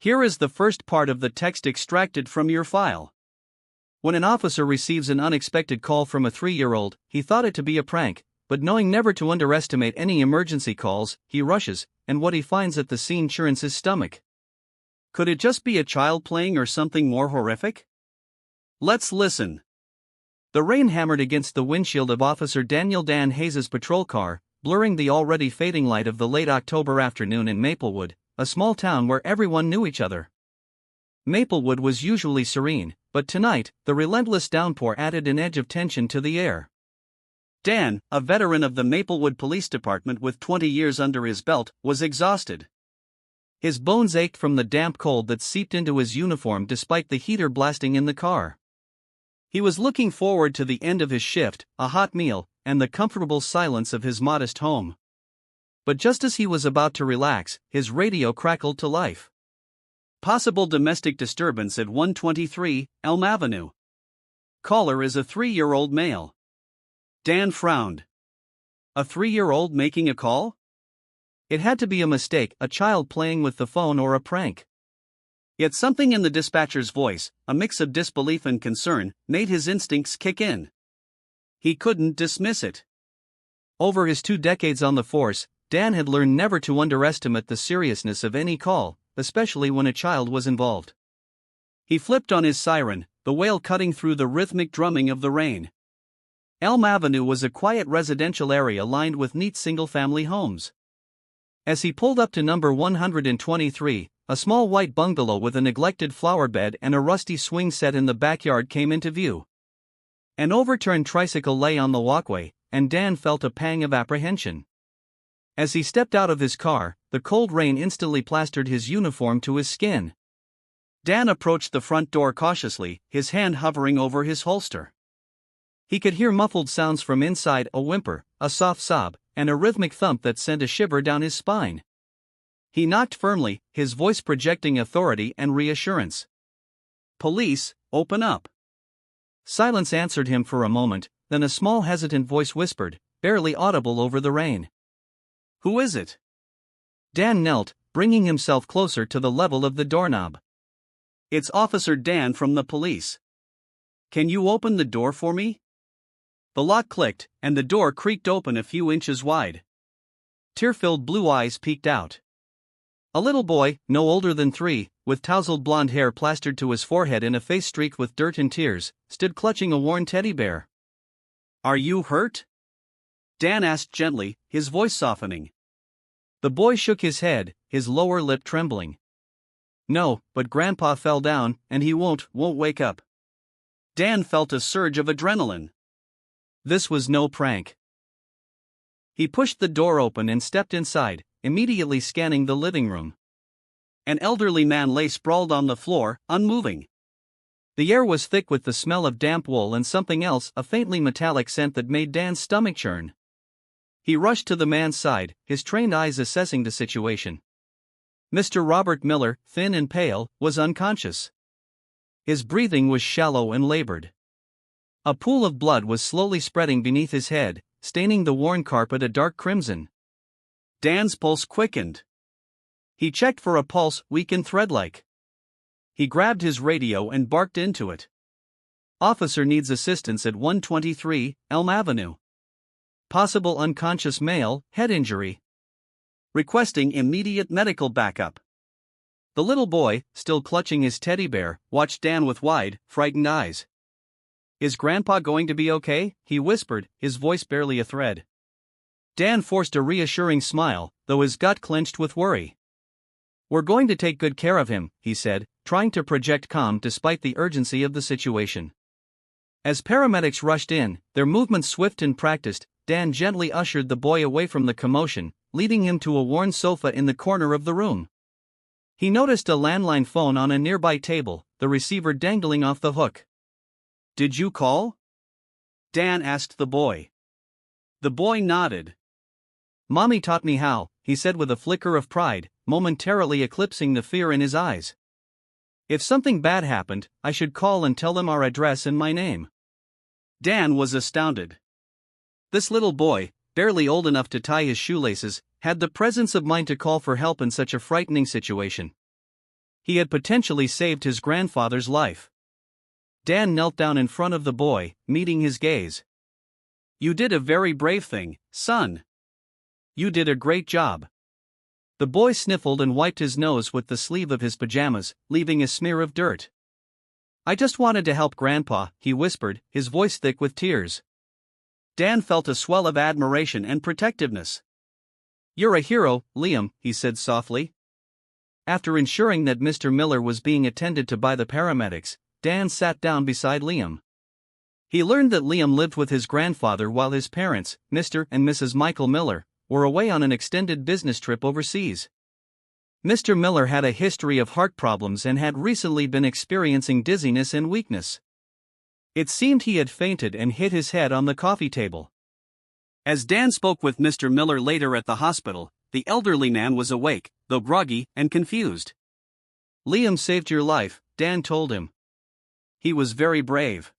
Here is the first part of the text extracted from your file. When an officer receives an unexpected call from a 3-year-old, he thought it to be a prank, but knowing never to underestimate any emergency calls, he rushes, and what he finds at the scene churns his stomach. Could it just be a child playing or something more horrific? Let's listen. The rain hammered against the windshield of Officer Daniel Dan Hayes' patrol car, blurring the already fading light of the late October afternoon in Maplewood, a small town where everyone knew each other. Maplewood was usually serene, but tonight, the relentless downpour added an edge of tension to the air. Dan, a veteran of the Maplewood Police Department with 20 years under his belt, was exhausted. His bones ached from the damp cold that seeped into his uniform despite the heater blasting in the car. He was looking forward to the end of his shift, a hot meal, and the comfortable silence of his modest home. But just as he was about to relax, his radio crackled to life. Possible domestic disturbance at 123 Elm Avenue. Caller is a 3-year-old male. Dan frowned. A 3-year-old making a call? It had to be a mistake, a child playing with the phone or a prank. Yet something in the dispatcher's voice, a mix of disbelief and concern, made his instincts kick in. He couldn't dismiss it. Over his 2 decades on the force, Dan had learned never to underestimate the seriousness of any call, especially when a child was involved. He flipped on his siren, the wail cutting through the rhythmic drumming of the rain. Elm Avenue was a quiet residential area lined with neat single-family homes. As he pulled up to number 123, a small white bungalow with a neglected flower bed and a rusty swing set in the backyard came into view. An overturned tricycle lay on the walkway, and Dan felt a pang of apprehension. As he stepped out of his car, the cold rain instantly plastered his uniform to his skin. Dan approached the front door cautiously, his hand hovering over his holster. He could hear muffled sounds from inside, a whimper, a soft sob, and a rhythmic thump that sent a shiver down his spine. He knocked firmly, his voice projecting authority and reassurance. "Police, open up." Silence answered him for a moment, then a small hesitant voice whispered, barely audible over the rain. "Who is it?" Dan knelt, bringing himself closer to the level of the doorknob. "It's Officer Dan from the police. Can you open the door for me?" The lock clicked, and the door creaked open a few inches wide. Tear-filled blue eyes peeked out. A little boy, no older than 3, with tousled blonde hair plastered to his forehead and a face streaked with dirt and tears, stood clutching a worn teddy bear. "Are you hurt?" Dan asked gently, his voice softening. The boy shook his head, his lower lip trembling. "No, but Grandpa fell down, and he won't wake up." Dan felt a surge of adrenaline. This was no prank. He pushed the door open and stepped inside, immediately scanning the living room. An elderly man lay sprawled on the floor, unmoving. The air was thick with the smell of damp wool and something else, a faintly metallic scent that made Dan's stomach churn. He rushed to the man's side, his trained eyes assessing the situation. Mr. Robert Miller, thin and pale, was unconscious. His breathing was shallow and labored. A pool of blood was slowly spreading beneath his head, staining the worn carpet a dark crimson. Dan's pulse quickened. He checked for a pulse, weak and thread-like. He grabbed his radio and barked into it. "Officer needs assistance at 123 Elm Avenue. Possible unconscious male, head injury. Requesting immediate medical backup." The little boy, still clutching his teddy bear, watched Dan with wide, frightened eyes. "Is Grandpa going to be okay?" he whispered, his voice barely a thread. Dan forced a reassuring smile, though his gut clenched with worry. "We're going to take good care of him," he said, trying to project calm despite the urgency of the situation. As paramedics rushed in, their movements swift and practiced, Dan gently ushered the boy away from the commotion, leading him to a worn sofa in the corner of the room. He noticed a landline phone on a nearby table, the receiver dangling off the hook. "Did you call?" Dan asked the boy. The boy nodded. "Mommy taught me how," he said with a flicker of pride, momentarily eclipsing the fear in his eyes. "If something bad happened, I should call and tell them our address and my name." Dan was astounded. This little boy, barely old enough to tie his shoelaces, had the presence of mind to call for help in such a frightening situation. He had potentially saved his grandfather's life. Dan knelt down in front of the boy, meeting his gaze. "You did a very brave thing, son. You did a great job." The boy sniffled and wiped his nose with the sleeve of his pajamas, leaving a smear of dirt. "I just wanted to help Grandpa," he whispered, his voice thick with tears. Dan felt a swell of admiration and protectiveness. "You're a hero, Liam," he said softly. After ensuring that Mr. Miller was being attended to by the paramedics, Dan sat down beside Liam. He learned that Liam lived with his grandfather while his parents, Mr. and Mrs. Michael Miller, were away on an extended business trip overseas. Mr. Miller had a history of heart problems and had recently been experiencing dizziness and weakness. It seemed he had fainted and hit his head on the coffee table. As Dan spoke with Mr. Miller later at the hospital, the elderly man was awake, though groggy and confused. "Liam saved your life," Dan told him. "He was very brave."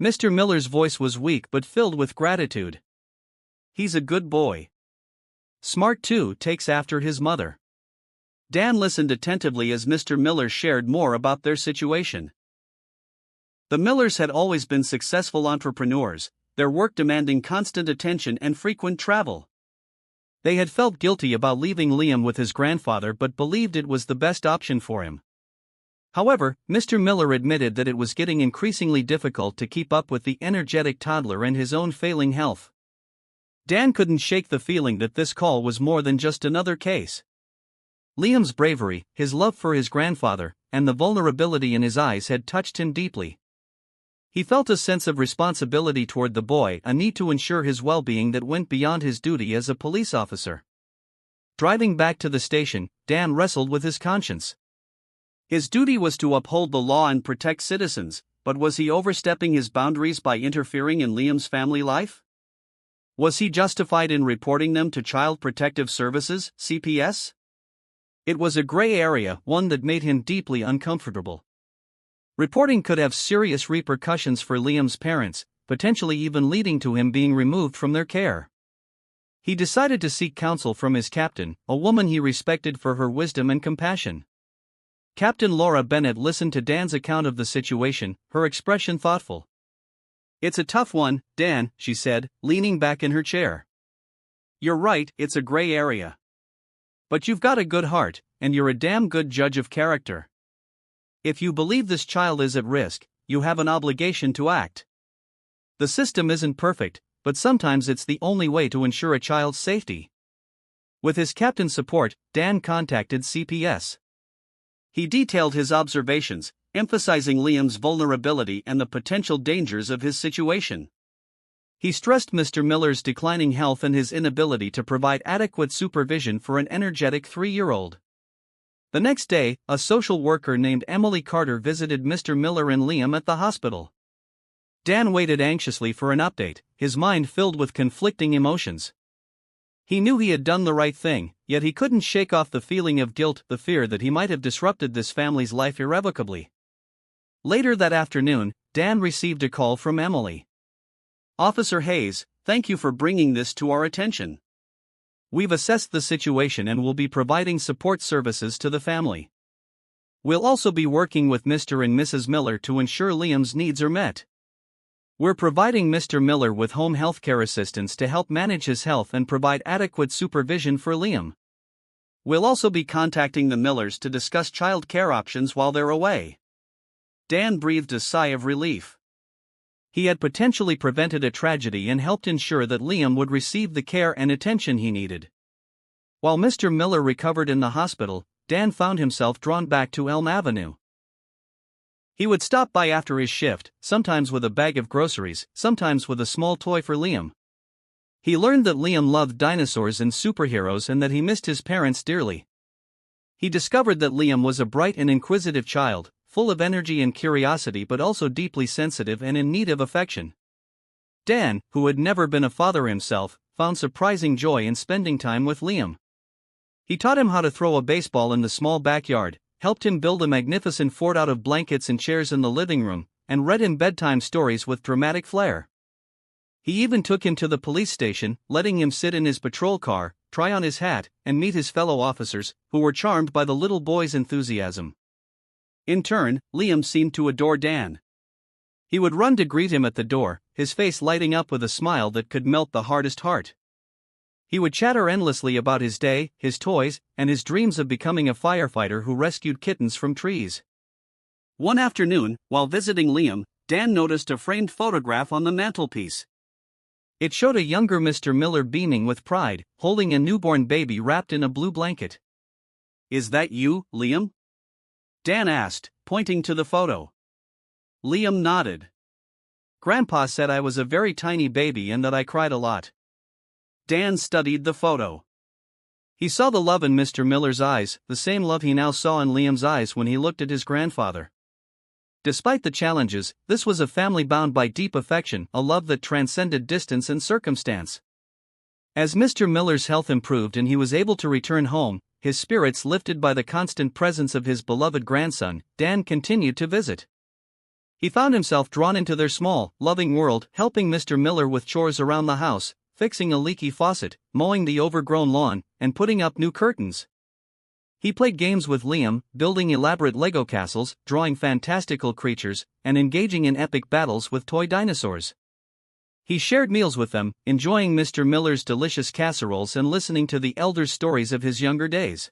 Mr. Miller's voice was weak but filled with gratitude. "He's a good boy. Smart too, takes after his mother." Dan listened attentively as Mr. Miller shared more about their situation. The Millers had always been successful entrepreneurs, their work demanding constant attention and frequent travel. They had felt guilty about leaving Liam with his grandfather but believed it was the best option for him. However, Mr. Miller admitted that it was getting increasingly difficult to keep up with the energetic toddler and his own failing health. Dan couldn't shake the feeling that this call was more than just another case. Liam's bravery, his love for his grandfather, and the vulnerability in his eyes had touched him deeply. He felt a sense of responsibility toward the boy, a need to ensure his well-being that went beyond his duty as a police officer. Driving back to the station, Dan wrestled with his conscience. His duty was to uphold the law and protect citizens, but was he overstepping his boundaries by interfering in Liam's family life? Was he justified in reporting them to Child Protective Services, CPS? It was a gray area, one that made him deeply uncomfortable. Reporting could have serious repercussions for Liam's parents, potentially even leading to him being removed from their care. He decided to seek counsel from his captain, a woman he respected for her wisdom and compassion. Captain Laura Bennett listened to Dan's account of the situation, her expression thoughtful. "It's a tough one, Dan," she said, leaning back in her chair. "You're right, it's a gray area. But you've got a good heart, and you're a damn good judge of character. If you believe this child is at risk, you have an obligation to act. The system isn't perfect, but sometimes it's the only way to ensure a child's safety." With his captain's support, Dan contacted CPS. He detailed his observations, emphasizing Liam's vulnerability and the potential dangers of his situation. He stressed Mr. Miller's declining health and his inability to provide adequate supervision for an energetic 3-year-old. The next day, a social worker named Emily Carter visited Mr. Miller and Liam at the hospital. Dan waited anxiously for an update, his mind filled with conflicting emotions. He knew he had done the right thing, yet he couldn't shake off the feeling of guilt, the fear that he might have disrupted this family's life irrevocably. Later that afternoon, Dan received a call from Emily. "Officer Hayes, thank you for bringing this to our attention. We've assessed the situation and will be providing support services to the family. We'll also be working with Mr. and Mrs. Miller to ensure Liam's needs are met. We're providing Mr. Miller with home health care assistance to help manage his health and provide adequate supervision for Liam. We'll also be contacting the Millers to discuss child care options while they're away." Dan breathed a sigh of relief. He had potentially prevented a tragedy and helped ensure that Liam would receive the care and attention he needed. While Mr. Miller recovered in the hospital, Dan found himself drawn back to Elm Avenue. He would stop by after his shift, sometimes with a bag of groceries, sometimes with a small toy for Liam. He learned that Liam loved dinosaurs and superheroes and that he missed his parents dearly. He discovered that Liam was a bright and inquisitive child, full of energy and curiosity but also deeply sensitive and in need of affection. Dan, who had never been a father himself, found surprising joy in spending time with Liam. He taught him how to throw a baseball in the small backyard, helped him build a magnificent fort out of blankets and chairs in the living room, and read him bedtime stories with dramatic flair. He even took him to the police station, letting him sit in his patrol car, try on his hat, and meet his fellow officers, who were charmed by the little boy's enthusiasm. In turn, Liam seemed to adore Dan. He would run to greet him at the door, his face lighting up with a smile that could melt the hardest heart. He would chatter endlessly about his day, his toys, and his dreams of becoming a firefighter who rescued kittens from trees. One afternoon, while visiting Liam, Dan noticed a framed photograph on the mantelpiece. It showed a younger Mr. Miller beaming with pride, holding a newborn baby wrapped in a blue blanket. "Is that you, Liam?" Dan asked, pointing to the photo. Liam nodded. "Grandpa said I was a very tiny baby and that I cried a lot." Dan studied the photo. He saw the love in Mr. Miller's eyes, the same love he now saw in Liam's eyes when he looked at his grandfather. Despite the challenges, this was a family bound by deep affection, a love that transcended distance and circumstance. As Mr. Miller's health improved and he was able to return home, his spirits lifted by the constant presence of his beloved grandson, Dan continued to visit. He found himself drawn into their small, loving world, helping Mr. Miller with chores around the house, fixing a leaky faucet, mowing the overgrown lawn, and putting up new curtains. He played games with Liam, building elaborate Lego castles, drawing fantastical creatures, and engaging in epic battles with toy dinosaurs. He shared meals with them, enjoying Mr. Miller's delicious casseroles and listening to the elders' stories of his younger days.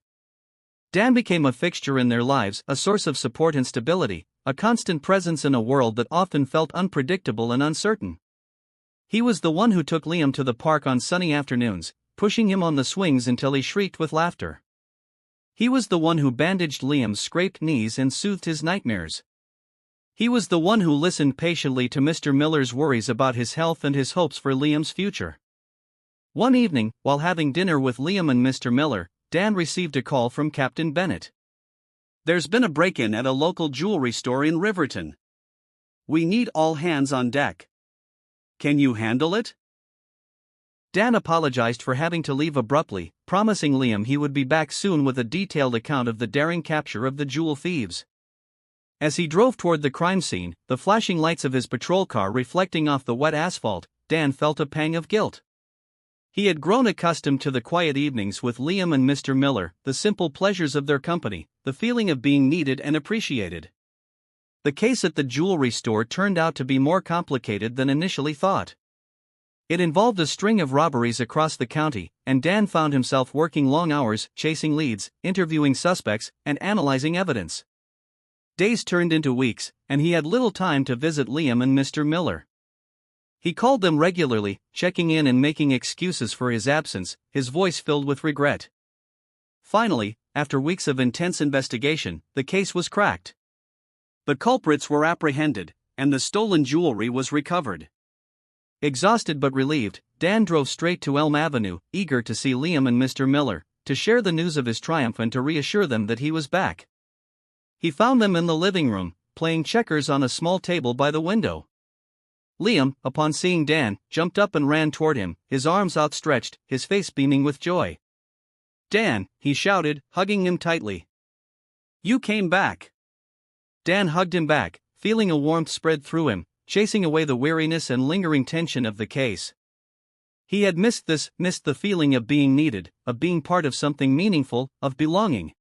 Dan became a fixture in their lives, a source of support and stability, a constant presence in a world that often felt unpredictable and uncertain. He was the one who took Liam to the park on sunny afternoons, pushing him on the swings until he shrieked with laughter. He was the one who bandaged Liam's scraped knees and soothed his nightmares. He was the one who listened patiently to Mr. Miller's worries about his health and his hopes for Liam's future. One evening, while having dinner with Liam and Mr. Miller, Dan received a call from Captain Bennett. "There's been a break-in at a local jewelry store in Riverton. We need all hands on deck. Can you handle it?" Dan apologized for having to leave abruptly, promising Liam he would be back soon with a detailed account of the daring capture of the jewel thieves. As he drove toward the crime scene, the flashing lights of his patrol car reflecting off the wet asphalt, Dan felt a pang of guilt. He had grown accustomed to the quiet evenings with Liam and Mr. Miller, the simple pleasures of their company, the feeling of being needed and appreciated. The case at the jewelry store turned out to be more complicated than initially thought. It involved a string of robberies across the county, and Dan found himself working long hours, chasing leads, interviewing suspects, and analyzing evidence. Days turned into weeks, and he had little time to visit Liam and Mr. Miller. He called them regularly, checking in and making excuses for his absence, his voice filled with regret. Finally, after weeks of intense investigation, the case was cracked. The culprits were apprehended, and the stolen jewelry was recovered. Exhausted but relieved, Dan drove straight to Elm Avenue, eager to see Liam and Mr. Miller, to share the news of his triumph and to reassure them that he was back. He found them in the living room, playing checkers on a small table by the window. Liam, upon seeing Dan, jumped up and ran toward him, his arms outstretched, his face beaming with joy. "Dan," he shouted, hugging him tightly. "You came back." Dan hugged him back, feeling a warmth spread through him, chasing away the weariness and lingering tension of the case. He had missed the feeling of being needed, of being part of something meaningful, of belonging.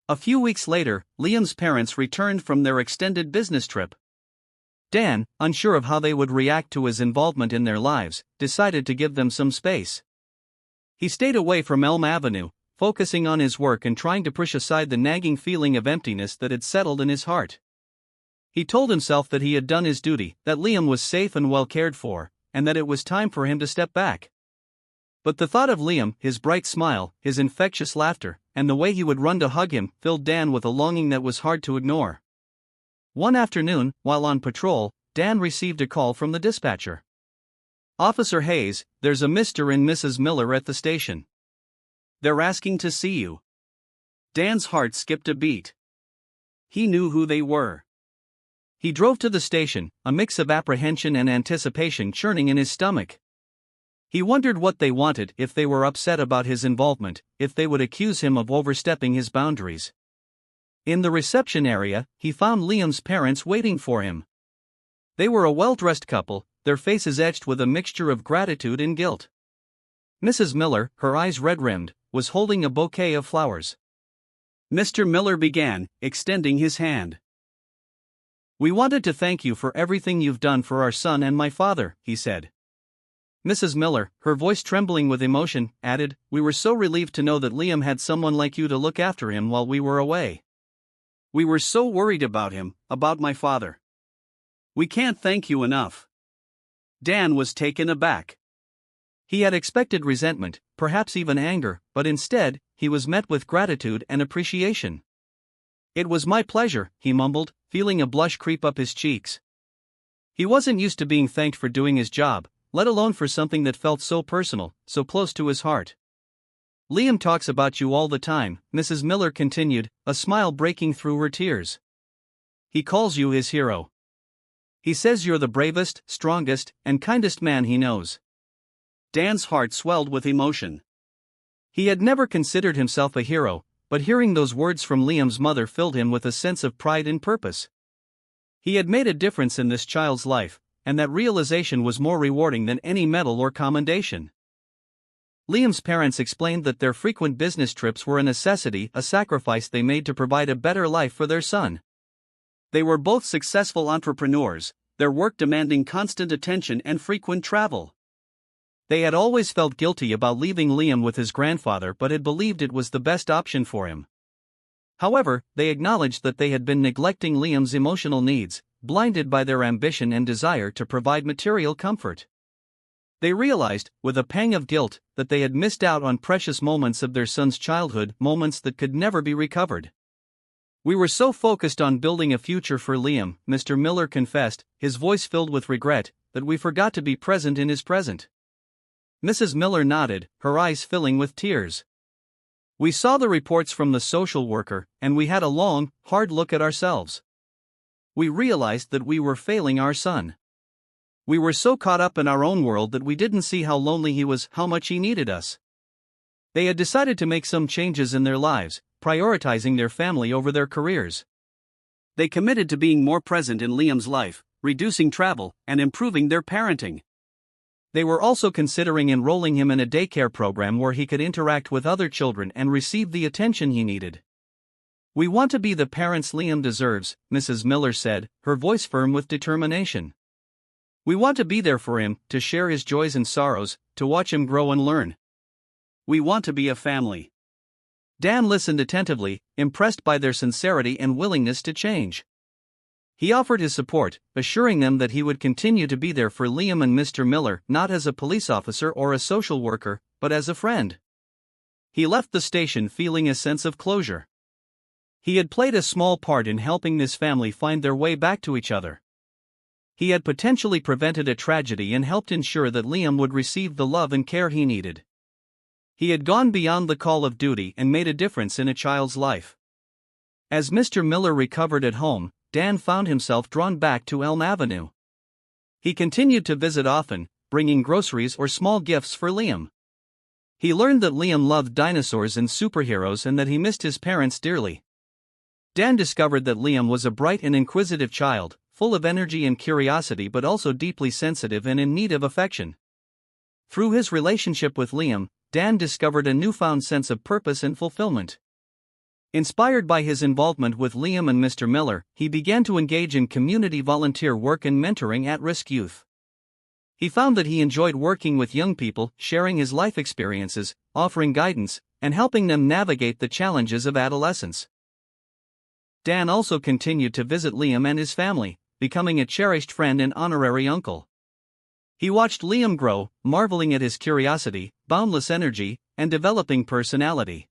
A few weeks later, Liam's parents returned from their extended business trip. Dan, unsure of how they would react to his involvement in their lives, decided to give them some space. He stayed away from Elm Avenue, focusing on his work and trying to push aside the nagging feeling of emptiness that had settled in his heart. He told himself that he had done his duty, that Liam was safe and well cared for, and that it was time for him to step back. But the thought of Liam, his bright smile, his infectious laughter, and the way he would run to hug him, filled Dan with a longing that was hard to ignore. One afternoon, while on patrol, Dan received a call from the dispatcher. "Officer Hayes, there's a Mr. and Mrs. Miller at the station. They're asking to see you." Dan's heart skipped a beat. He knew who they were. He drove to the station, a mix of apprehension and anticipation churning in his stomach. He wondered what they wanted, if they were upset about his involvement, if they would accuse him of overstepping his boundaries. In the reception area, he found Liam's parents waiting for him. They were a well-dressed couple, their faces etched with a mixture of gratitude and guilt. Mrs. Miller, her eyes red-rimmed, was holding a bouquet of flowers. Mr. Miller began, extending his hand. "We wanted to thank you for everything you've done for our son and my father," he said. Mrs. Miller, her voice trembling with emotion, added, "We were so relieved to know that Liam had someone like you to look after him while we were away. We were so worried about him, about my father. We can't thank you enough." Dan was taken aback. He had expected resentment, perhaps even anger, but instead, he was met with gratitude and appreciation. "It was my pleasure," he mumbled, feeling a blush creep up his cheeks. He wasn't used to being thanked for doing his job, let alone for something that felt so personal, so close to his heart. "Liam talks about you all the time," Mrs. Miller continued, a smile breaking through her tears. "He calls you his hero. He says you're the bravest, strongest, and kindest man he knows." Dan's heart swelled with emotion. He had never considered himself a hero, but hearing those words from Liam's mother filled him with a sense of pride and purpose. He had made a difference in this child's life, and that realization was more rewarding than any medal or commendation. Liam's parents explained that their frequent business trips were a necessity, a sacrifice they made to provide a better life for their son. They were both successful entrepreneurs, their work demanding constant attention and frequent travel. They had always felt guilty about leaving Liam with his grandfather but had believed it was the best option for him. However, they acknowledged that they had been neglecting Liam's emotional needs, blinded by their ambition and desire to provide material comfort. They realized, with a pang of guilt, that they had missed out on precious moments of their son's childhood, moments that could never be recovered. "We were so focused on building a future for Liam," Mr. Miller confessed, his voice filled with regret, "that we forgot to be present in his present." Mrs. Miller nodded, her eyes filling with tears. "We saw the reports from the social worker, and we had a long, hard look at ourselves. We realized that we were failing our son. We were so caught up in our own world that we didn't see how lonely he was, how much he needed us." They had decided to make some changes in their lives, prioritizing their family over their careers. They committed to being more present in Liam's life, reducing travel, and improving their parenting. They were also considering enrolling him in a daycare program where he could interact with other children and receive the attention he needed. "We want to be the parents Liam deserves," Mrs. Miller said, her voice firm with determination. "We want to be there for him, to share his joys and sorrows, to watch him grow and learn. We want to be a family." Dan listened attentively, impressed by their sincerity and willingness to change. He offered his support, assuring them that he would continue to be there for Liam and Mr. Miller, not as a police officer or a social worker, but as a friend. He left the station feeling a sense of closure. He had played a small part in helping this family find their way back to each other. He had potentially prevented a tragedy and helped ensure that Liam would receive the love and care he needed. He had gone beyond the call of duty and made a difference in a child's life. As Mr. Miller recovered at home, Dan found himself drawn back to Elm Avenue. He continued to visit often, bringing groceries or small gifts for Liam. He learned that Liam loved dinosaurs and superheroes and that he missed his parents dearly. Dan discovered that Liam was a bright and inquisitive child, full of energy and curiosity but also deeply sensitive and in need of affection. Through his relationship with Liam, Dan discovered a newfound sense of purpose and fulfillment. Inspired by his involvement with Liam and Mr. Miller, he began to engage in community volunteer work and mentoring at-risk youth. He found that he enjoyed working with young people, sharing his life experiences, offering guidance, and helping them navigate the challenges of adolescence. Dan also continued to visit Liam and his family, becoming a cherished friend and honorary uncle. He watched Liam grow, marveling at his curiosity, boundless energy, and developing personality.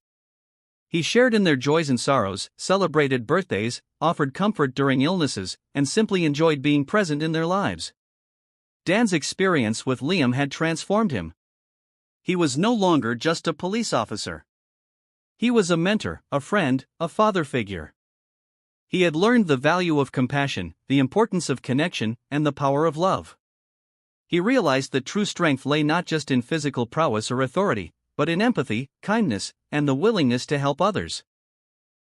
He shared in their joys and sorrows, celebrated birthdays, offered comfort during illnesses, and simply enjoyed being present in their lives. Dan's experience with Liam had transformed him. He was no longer just a police officer. He was a mentor, a friend, a father figure. He had learned the value of compassion, the importance of connection, and the power of love. He realized that true strength lay not just in physical prowess or authority, but in empathy, kindness, and the willingness to help others.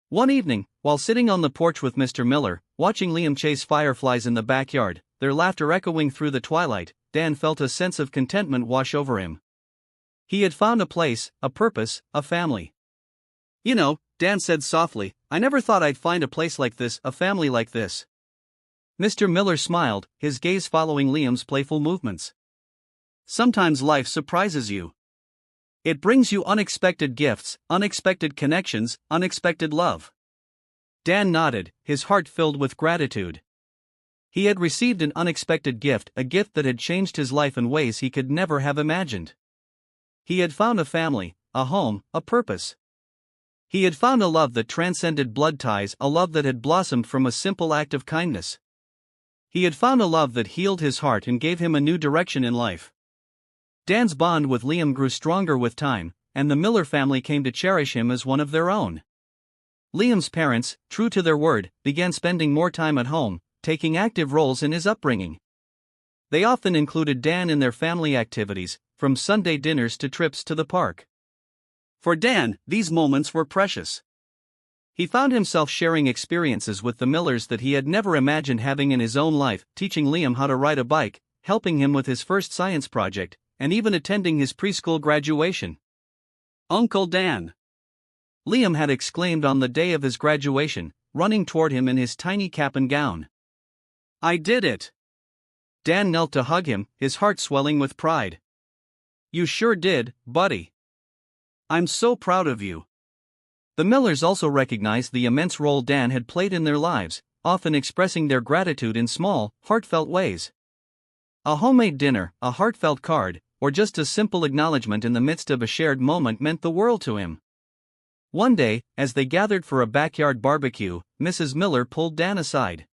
One evening, while sitting on the porch with Mr. Miller, watching Liam chase fireflies in the backyard, their laughter echoing through the twilight, Dan felt a sense of contentment wash over him. He had found a place, a purpose, a family. You know, Dan said softly, I never thought I'd find a place like this, a family like this. Mr. Miller smiled, his gaze following Liam's playful movements. Sometimes life surprises you. It brings you unexpected gifts, unexpected connections, unexpected love. Dan nodded, his heart filled with gratitude. He had received an unexpected gift, a gift that had changed his life in ways he could never have imagined. He had found a family, a home, a purpose. He had found a love that transcended blood ties, a love that had blossomed from a simple act of kindness. He had found a love that healed his heart and gave him a new direction in life. Dan's bond with Liam grew stronger with time, and the Miller family came to cherish him as one of their own. Liam's parents, true to their word, began spending more time at home, taking active roles in his upbringing. They often included Dan in their family activities, from Sunday dinners to trips to the park. For Dan, these moments were precious. He found himself sharing experiences with the Millers that he had never imagined having in his own life, teaching Liam how to ride a bike, helping him with his first science project, and even attending his preschool graduation. Uncle Dan! Liam had exclaimed on the day of his graduation, running toward him in his tiny cap and gown. I did it! Dan knelt to hug him, his heart swelling with pride. You sure did, buddy. I'm so proud of you. The Millers also recognized the immense role Dan had played in their lives, often expressing their gratitude in small, heartfelt ways. A homemade dinner, a heartfelt card, or just a simple acknowledgement in the midst of a shared moment meant the world to him. One day, as they gathered for a backyard barbecue, Mrs. Miller pulled Dan aside.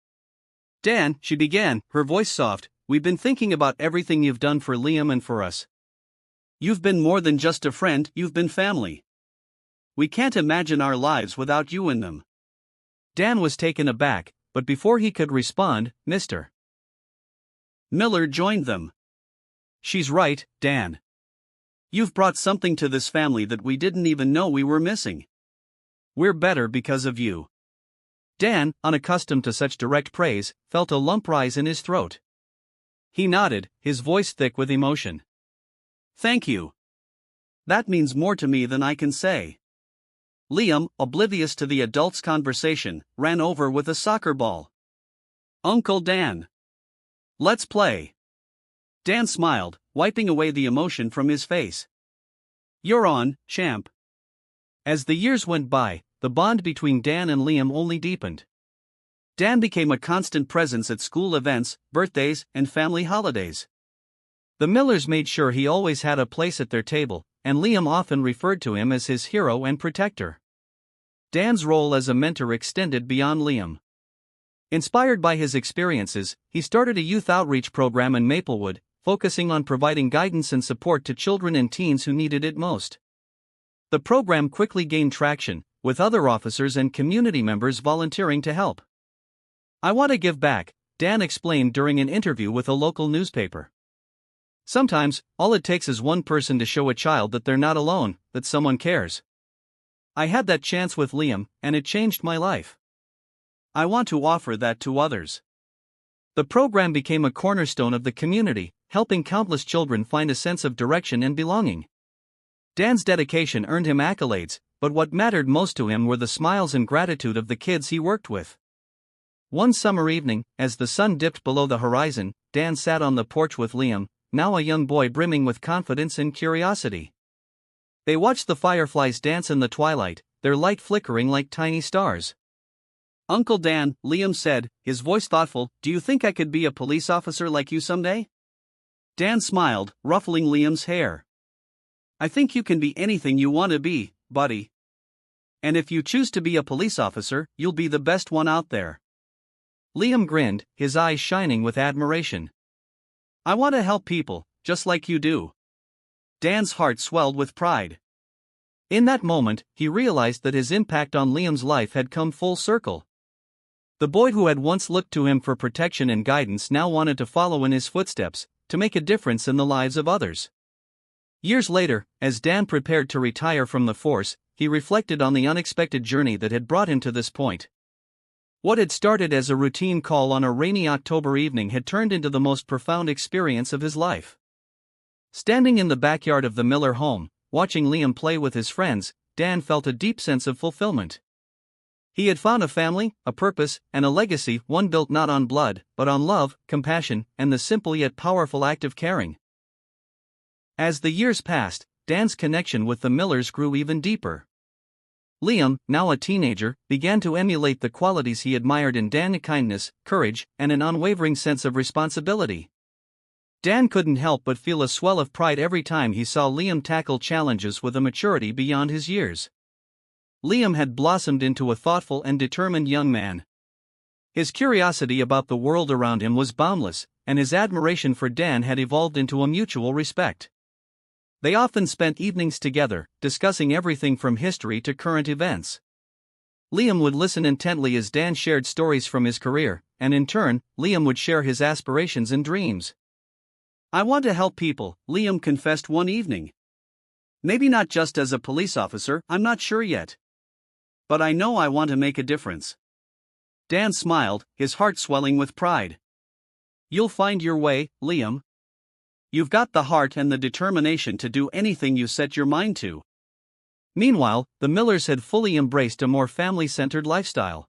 Dan, she began, her voice soft, we've been thinking about everything you've done for Liam and for us. You've been more than just a friend, you've been family. We can't imagine our lives without you in them. Dan was taken aback, but before he could respond, Mr. Miller joined them. She's right, Dan. You've brought something to this family that we didn't even know we were missing. We're better because of you. Dan, unaccustomed to such direct praise, felt a lump rise in his throat. He nodded, his voice thick with emotion. Thank you. That means more to me than I can say. Liam, oblivious to the adults' conversation, ran over with a soccer ball. Uncle Dan. Let's play. Dan smiled, wiping away the emotion from his face. You're on, champ. As the years went by, the bond between Dan and Liam only deepened. Dan became a constant presence at school events, birthdays, and family holidays. The Millers made sure he always had a place at their table, and Liam often referred to him as his hero and protector. Dan's role as a mentor extended beyond Liam. Inspired by his experiences, he started a youth outreach program in Maplewood, focusing on providing guidance and support to children and teens who needed it most. The program quickly gained traction, with other officers and community members volunteering to help. I want to give back, Dan explained during an interview with a local newspaper. Sometimes, all it takes is one person to show a child that they're not alone, that someone cares. I had that chance with Liam, and it changed my life. I want to offer that to others. The program became a cornerstone of the community, helping countless children find a sense of direction and belonging. Dan's dedication earned him accolades, but what mattered most to him were the smiles and gratitude of the kids he worked with. One summer evening, as the sun dipped below the horizon, Dan sat on the porch with Liam, now a young boy brimming with confidence and curiosity. They watched the fireflies dance in the twilight, their light flickering like tiny stars. Uncle Dan, Liam said, his voice thoughtful, do you think I could be a police officer like you someday? Dan smiled, ruffling Liam's hair. I think you can be anything you want to be, buddy. And if you choose to be a police officer, you'll be the best one out there. Liam grinned, his eyes shining with admiration. I want to help people, just like you do. Dan's heart swelled with pride. In that moment, he realized that his impact on Liam's life had come full circle. The boy who had once looked to him for protection and guidance now wanted to follow in his footsteps, to make a difference in the lives of others. Years later, as Dan prepared to retire from the force, he reflected on the unexpected journey that had brought him to this point. What had started as a routine call on a rainy October evening had turned into the most profound experience of his life. Standing in the backyard of the Miller home, watching Liam play with his friends, Dan felt a deep sense of fulfillment. He had found a family, a purpose, and a legacy, one built not on blood, but on love, compassion, and the simple yet powerful act of caring. As the years passed, Dan's connection with the Millers grew even deeper. Liam, now a teenager, began to emulate the qualities he admired in Dan: kindness, courage, and an unwavering sense of responsibility. Dan couldn't help but feel a swell of pride every time he saw Liam tackle challenges with a maturity beyond his years. Liam had blossomed into a thoughtful and determined young man. His curiosity about the world around him was boundless, and his admiration for Dan had evolved into a mutual respect. They often spent evenings together, discussing everything from history to current events. Liam would listen intently as Dan shared stories from his career, and in turn, Liam would share his aspirations and dreams. "I want to help people," Liam confessed one evening. "Maybe not just as a police officer, I'm not sure yet. But I know I want to make a difference." Dan smiled, his heart swelling with pride. "You'll find your way, Liam. You've got the heart and the determination to do anything you set your mind to." Meanwhile, the Millers had fully embraced a more family-centered lifestyle.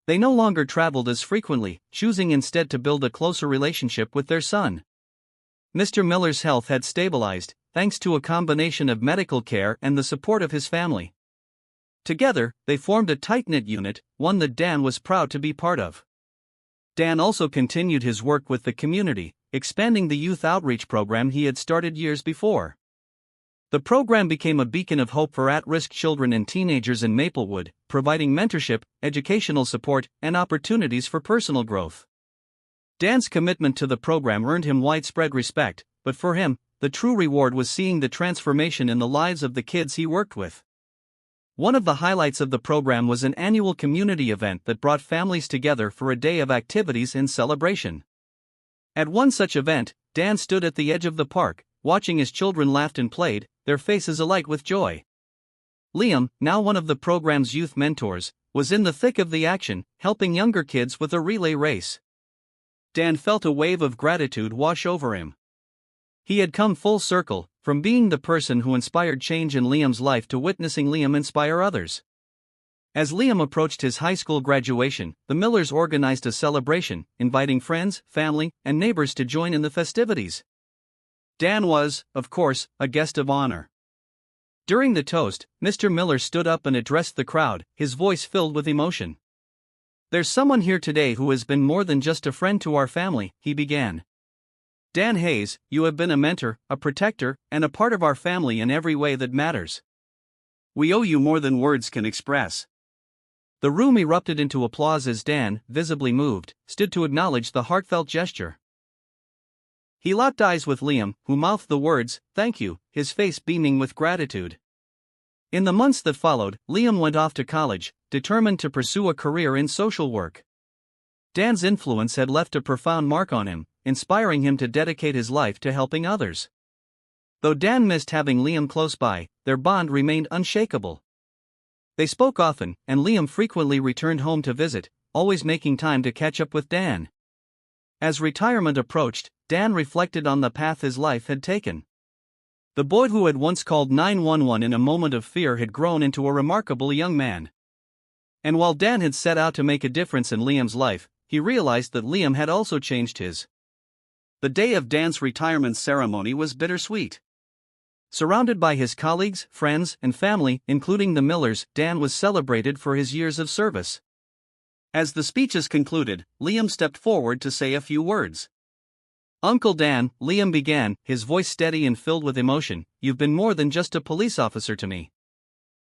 They no longer traveled as frequently, choosing instead to build a closer relationship with their son. Mr. Miller's health had stabilized, thanks to a combination of medical care and the support of his family. Together, they formed a tight-knit unit, one that Dan was proud to be part of. Dan also continued his work with the community, expanding the youth outreach program he had started years before. The program became a beacon of hope for at-risk children and teenagers in Maplewood, providing mentorship, educational support, and opportunities for personal growth. Dan's commitment to the program earned him widespread respect, but for him, the true reward was seeing the transformation in the lives of the kids he worked with. One of the highlights of the program was an annual community event that brought families together for a day of activities and celebration. At one such event, Dan stood at the edge of the park, watching as children laughed and played, their faces alight with joy. Liam, now one of the program's youth mentors, was in the thick of the action, helping younger kids with a relay race. Dan felt a wave of gratitude wash over him. He had come full circle, from being the person who inspired change in Liam's life to witnessing Liam inspire others. As Liam approached his high school graduation, the Millers organized a celebration, inviting friends, family, and neighbors to join in the festivities. Dan was, of course, a guest of honor. During the toast, Mr. Miller stood up and addressed the crowd, his voice filled with emotion. "There's someone here today who has been more than just a friend to our family," he began. "Dan Hayes, you have been a mentor, a protector, and a part of our family in every way that matters. We owe you more than words can express." The room erupted into applause as Dan, visibly moved, stood to acknowledge the heartfelt gesture. He locked eyes with Liam, who mouthed the words, "Thank you," his face beaming with gratitude. In the months that followed, Liam went off to college, determined to pursue a career in social work. Dan's influence had left a profound mark on him, inspiring him to dedicate his life to helping others. Though Dan missed having Liam close by, their bond remained unshakable. They spoke often, and Liam frequently returned home to visit, always making time to catch up with Dan. As retirement approached, Dan reflected on the path his life had taken. The boy who had once called 911 in a moment of fear had grown into a remarkable young man. And while Dan had set out to make a difference in Liam's life, he realized that Liam had also changed his. The day of Dan's retirement ceremony was bittersweet. Surrounded by his colleagues, friends, and family, including the Millers, Dan was celebrated for his years of service. As the speeches concluded, Liam stepped forward to say a few words. "Uncle Dan," Liam began, his voice steady and filled with emotion, "you've been more than just a police officer to me.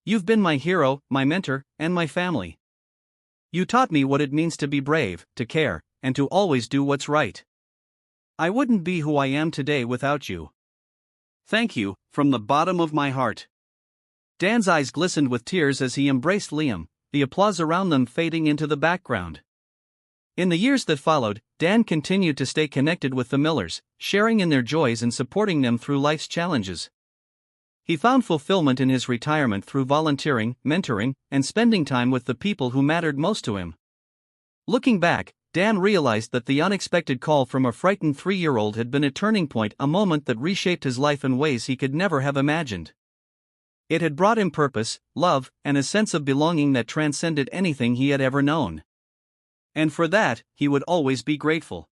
You've been my hero, my mentor, and my family. You taught me what it means to be brave, to care, and to always do what's right. I wouldn't be who I am today without you. Thank you, from the bottom of my heart." Dan's eyes glistened with tears as he embraced Liam, the applause around them fading into the background. In the years that followed, Dan continued to stay connected with the Millers, sharing in their joys and supporting them through life's challenges. He found fulfillment in his retirement through volunteering, mentoring, and spending time with the people who mattered most to him. Looking back, Dan realized that the unexpected call from a frightened 3-year-old had been a turning point, a moment that reshaped his life in ways he could never have imagined. It had brought him purpose, love, and a sense of belonging that transcended anything he had ever known. And for that, he would always be grateful.